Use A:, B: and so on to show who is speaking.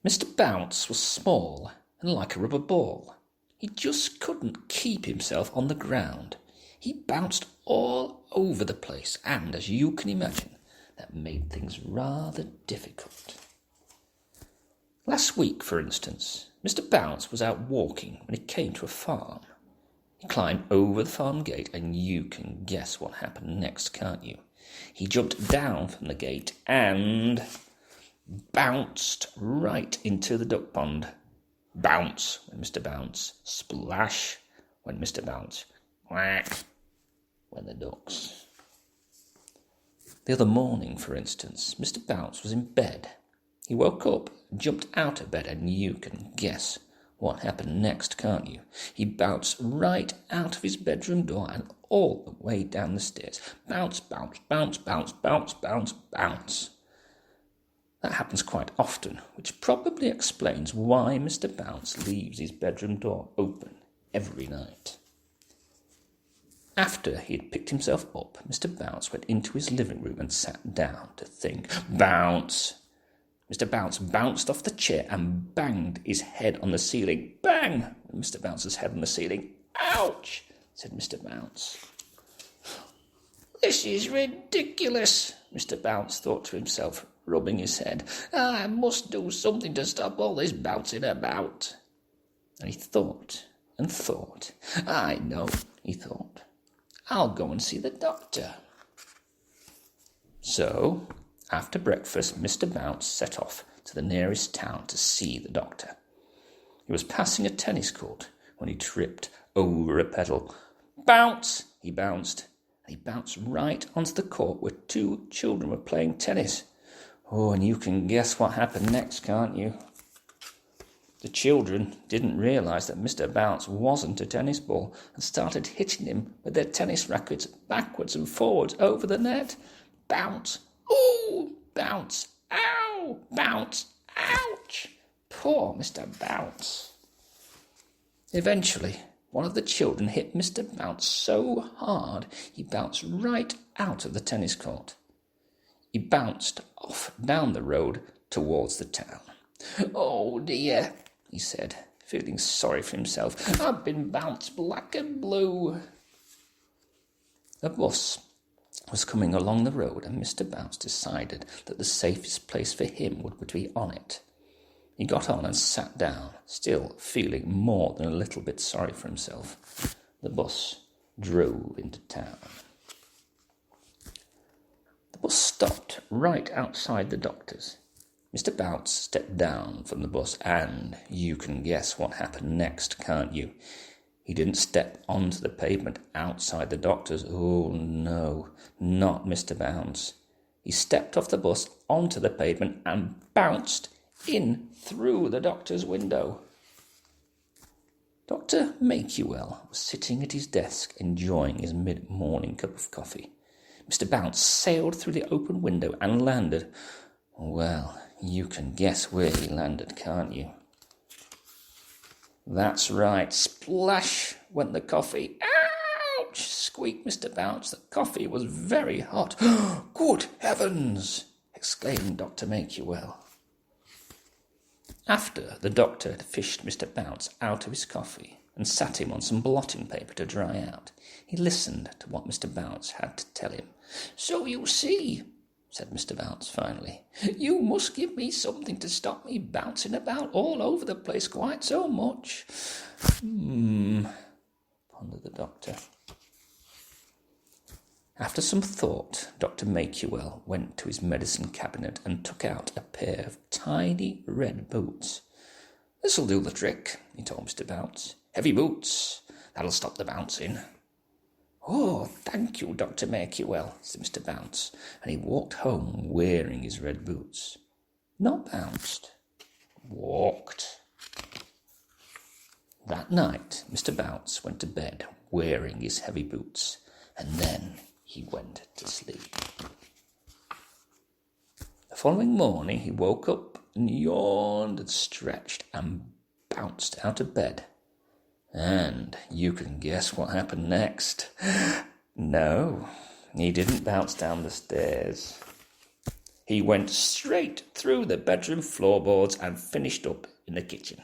A: Mr. Bounce was small and like a rubber ball. He just couldn't keep himself on the ground. He bounced all over the place, and, as you can imagine, that made things rather difficult. Last week, for instance, Mr. Bounce was out walking when he came to a farm. He climbed over the farm gate, and you can guess what happened next, can't you? He jumped down from the gate and bounced right into the duck pond. Bounce went Mr. Bounce. Splash went Mr. Bounce. Quack went the ducks. The other morning, for instance, Mr. Bounce was in bed. He woke up and jumped out of bed, and you can guess what happened next, can't you? He bounced right out of his bedroom door and all the way down the stairs. Bounce, bounce, bounce, bounce, bounce, bounce, bounce. That happens quite often, which probably explains why Mr. Bounce leaves his bedroom door open every night. After he had picked himself up, Mr. Bounce went into his living room and sat down to think. Bounce! Mr. Bounce bounced off the chair and banged his head on the ceiling. Bang! Went Mr. Bounce's head on the ceiling. Ouch! Said Mr. Bounce. This is ridiculous, Mr. Bounce thought to himself, rubbing his head. I must do something to stop all this bouncing about. And he thought and thought. I know, he thought. I'll go and see the doctor. So, after breakfast, Mr. Bounce set off to the nearest town to see the doctor. He was passing a tennis court when he tripped over a pedal. Bounce! He bounced. And he bounced right onto the court where two children were playing tennis. Oh, and you can guess what happened next, can't you? The children didn't realise that Mr. Bounce wasn't a tennis ball and started hitting him with their tennis rackets backwards and forwards over the net. Bounce! Ooh! Bounce! Ow! Bounce! Ouch! Poor Mr. Bounce. Eventually, one of the children hit Mr. Bounce so hard he bounced right out of the tennis court. He bounced off down the road towards the town. Oh dear, he said, feeling sorry for himself. I've been bounced black and blue. A bus was coming along the road, and Mr. Bounce decided that the safest place for him would be on it. He got on and sat down, still feeling more than a little bit sorry for himself. The bus drove into town. The bus stopped right outside the doctor's. Mr. Bounce stepped down from the bus, and you can guess what happened next, can't you? He didn't step onto the pavement outside the doctor's. Oh, no, not Mr. Bounce. He stepped off the bus onto the pavement and bounced in through the doctor's window. Dr. Makewell was sitting at his desk enjoying his mid-morning cup of coffee. Mr. Bounce sailed through the open window and landed. Well, you can guess where he landed, can't you? That's right. Splash went the coffee. Ouch! Squeaked Mr. Bounce. The coffee was very hot. Good heavens! Exclaimed Dr. Makewell. After the doctor had fished Mr. Bounce out of his coffee and sat him on some blotting paper to dry out, he listened to what Mr. Bounce had to tell him. So you see, said Mr. Bounce finally, you must give me something to stop me bouncing about all over the place quite so much. Pondered the doctor. After some thought, Dr. Makewell went to his medicine cabinet and took out a pair of tiny red boots. This'll do the trick, he told Mr. Bounce. Heavy boots. That'll stop the bouncing. Oh, thank you, Dr. Makewell, said Mr. Bounce, and he walked home wearing his red boots. Not bounced, walked. That night, Mr. Bounce went to bed wearing his heavy boots, and then he went to sleep. The following morning he woke up and yawned and stretched and bounced out of bed. And you can guess what happened next. No, he didn't bounce down the stairs. He went straight through the bedroom floorboards and finished up in the kitchen.